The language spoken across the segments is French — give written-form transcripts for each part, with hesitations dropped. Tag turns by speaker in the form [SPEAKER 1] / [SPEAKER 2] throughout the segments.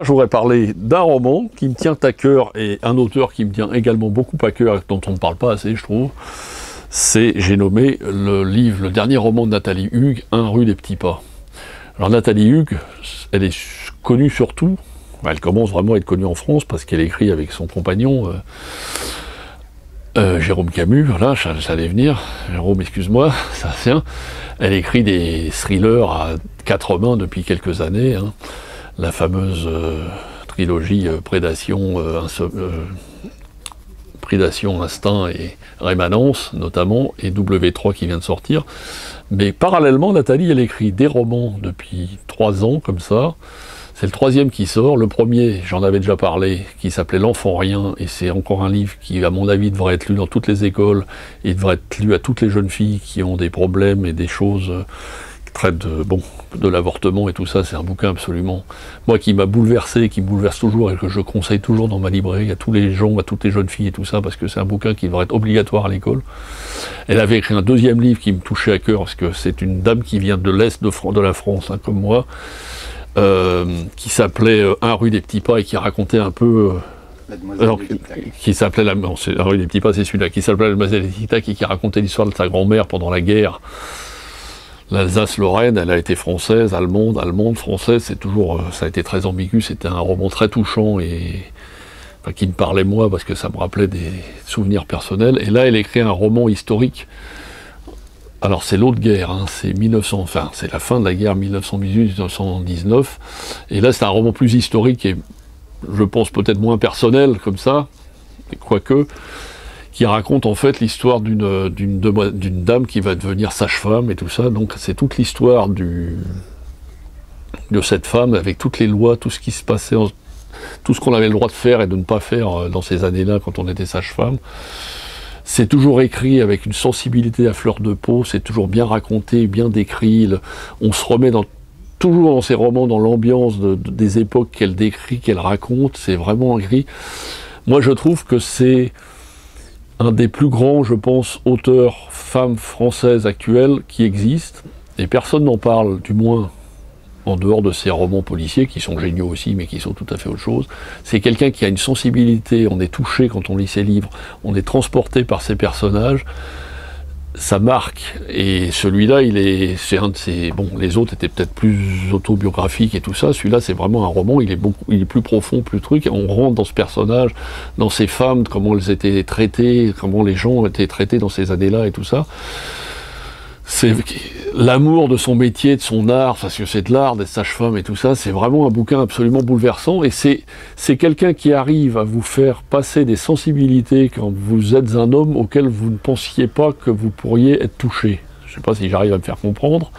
[SPEAKER 1] je voudrais parler d'un roman qui me tient à cœur et un auteur qui me tient également beaucoup à cœur et dont on ne parle pas assez, je trouve. J'ai nommé le dernier roman de Nathalie Hugues, 1 rue des Petits Pas. Alors Nathalie Hugues, elle est connue surtout, elle commence vraiment à être connue en France parce qu'elle écrit avec son compagnon Jérôme Camus, voilà, ça allait venir. Jérôme, excuse-moi, ça vient. Elle écrit des thrillers à 4 mains depuis quelques années, hein. La fameuse trilogie Prédation, Instinct et Rémanence, notamment, et W3 qui vient de sortir. Mais parallèlement, Nathalie, elle écrit des romans depuis 3 ans, comme ça. C'est le 3e qui sort. Le premier, j'en avais déjà parlé, qui s'appelait L'Enfant Rien, et c'est encore un livre qui, à mon avis, devrait être lu dans toutes les écoles, et devrait être lu à toutes les jeunes filles qui ont des problèmes et des choses qui traitent de l'avortement et tout ça. C'est un bouquin absolument, moi, qui m'a bouleversé, qui me bouleverse toujours, et que je conseille toujours dans ma librairie à tous les gens, à toutes les jeunes filles et tout ça, parce que c'est un bouquin qui devrait être obligatoire à l'école. Elle avait écrit un 2e livre qui me touchait à cœur, parce que c'est une dame qui vient de l'Est de la France, hein, comme moi, qui s'appelait 1 rue des Petits Pas et qui racontait un peu... qui s'appelait 1 rue des Petits Pas, c'est celui-là, qui s'appelait La Demoiselle des Tic-Tac et qui racontait l'histoire de sa grand-mère pendant la guerre. L'Alsace-Lorraine, elle a été française, allemande, française, c'est toujours... ça a été très ambigu, c'était un roman très touchant et... enfin, qui me parlait moi parce que ça me rappelait des souvenirs personnels. Et là, elle écrit un roman historique. Alors c'est l'autre guerre, hein, c'est c'est la fin de la guerre 1918-1919, et là c'est un roman plus historique et je pense peut-être moins personnel comme ça, quoique, qui raconte en fait l'histoire d'une dame qui va devenir sage-femme et tout ça, donc c'est toute l'histoire de cette femme avec toutes les lois, tout ce qui se passait, tout ce qu'on avait le droit de faire et de ne pas faire dans ces années-là quand on était sage-femme. C'est toujours écrit avec une sensibilité à fleur de peau, c'est toujours bien raconté, bien décrit. On se remet toujours dans ces romans dans l'ambiance des époques qu'elle décrit, qu'elle raconte. C'est vraiment écrit. Moi, je trouve que c'est un des plus grands, je pense, auteurs femmes françaises actuelles qui existent. Et personne n'en parle, du moins en dehors de ces romans policiers, qui sont géniaux aussi, mais qui sont tout à fait autre chose. C'est quelqu'un qui a une sensibilité, on est touché quand on lit ses livres, on est transporté par ses personnages, ça marque. Et celui-là, c'est un de ces... Bon, les autres étaient peut-être plus autobiographiques et tout ça, celui-là, c'est vraiment un roman, il est plus profond, plus truc, on rentre dans ce personnage, dans ces femmes, comment elles étaient traitées, comment les gens étaient traités dans ces années-là et tout ça. C'est l'amour de son métier, de son art, parce que c'est de l'art d'être sage-femme et tout ça, c'est vraiment un bouquin absolument bouleversant, et c'est quelqu'un qui arrive à vous faire passer des sensibilités quand vous êtes un homme auquel vous ne pensiez pas que vous pourriez être touché. Je ne sais pas si j'arrive à me faire comprendre.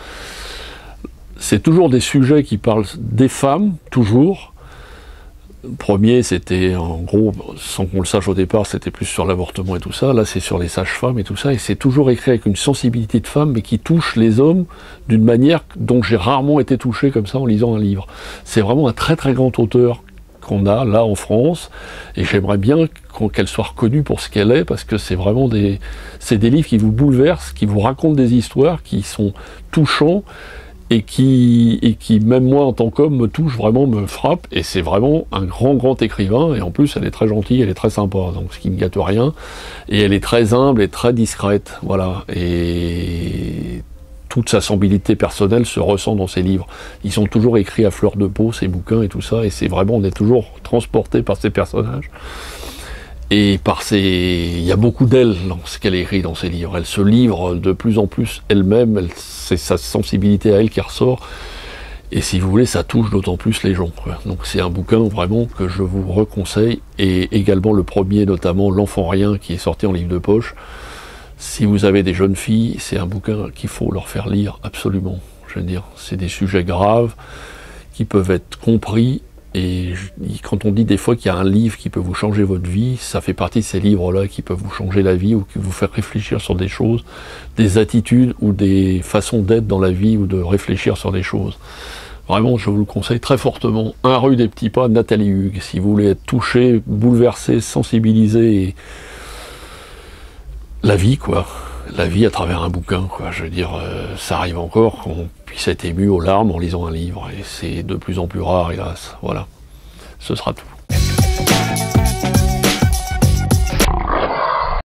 [SPEAKER 1] C'est toujours des sujets qui parlent des femmes, toujours. Le premier, c'était en gros, sans qu'on le sache au départ, c'était plus sur l'avortement et tout ça. Là, c'est sur les sages-femmes et tout ça. Et c'est toujours écrit avec une sensibilité de femme, mais qui touche les hommes d'une manière dont j'ai rarement été touché comme ça en lisant un livre. C'est vraiment un très très grand auteur qu'on a là en France. Et j'aimerais bien qu'elle soit reconnue pour ce qu'elle est, parce que c'est vraiment des livres qui vous bouleversent, qui vous racontent des histoires, qui sont touchants. Et qui, même moi en tant qu'homme, me touche vraiment, me frappe, et c'est vraiment un grand écrivain, et en plus elle est très gentille, elle est très sympa, donc ce qui ne gâte rien, et elle est très humble et très discrète, voilà, et toute sa sensibilité personnelle se ressent dans ses livres. Ils sont toujours écrits à fleur de peau, ces bouquins et tout ça, et c'est vraiment, on est toujours transporté par ces personnages. Et il y a beaucoup d'elle dans ce qu'elle écrit dans ses livres. Elle se livre de plus en plus elle-même, c'est sa sensibilité à elle qui ressort. Et si vous voulez, ça touche d'autant plus les gens, quoi. Donc c'est un bouquin vraiment que je vous reconseille. Et également le premier, notamment L'Enfant Rien, qui est sorti en livre de poche. Si vous avez des jeunes filles, c'est un bouquin qu'il faut leur faire lire absolument. Je veux dire, c'est des sujets graves qui peuvent être compris. Et quand on dit des fois qu'il y a un livre qui peut vous changer votre vie, ça fait partie de ces livres-là qui peuvent vous changer la vie ou qui vous faire réfléchir sur des choses, des attitudes ou des façons d'être dans la vie ou de réfléchir sur des choses. Vraiment, je vous le conseille très fortement. 1 rue des Petits Pas, Nathalie Hugues. Si vous voulez être touché, bouleversé, sensibilisé, et la vie, quoi. La vie à travers un bouquin, quoi. Je veux dire, ça arrive encore qu'on puisse être ému aux larmes en lisant un livre, et c'est de plus en plus rare, hélas. Voilà. Ce sera tout.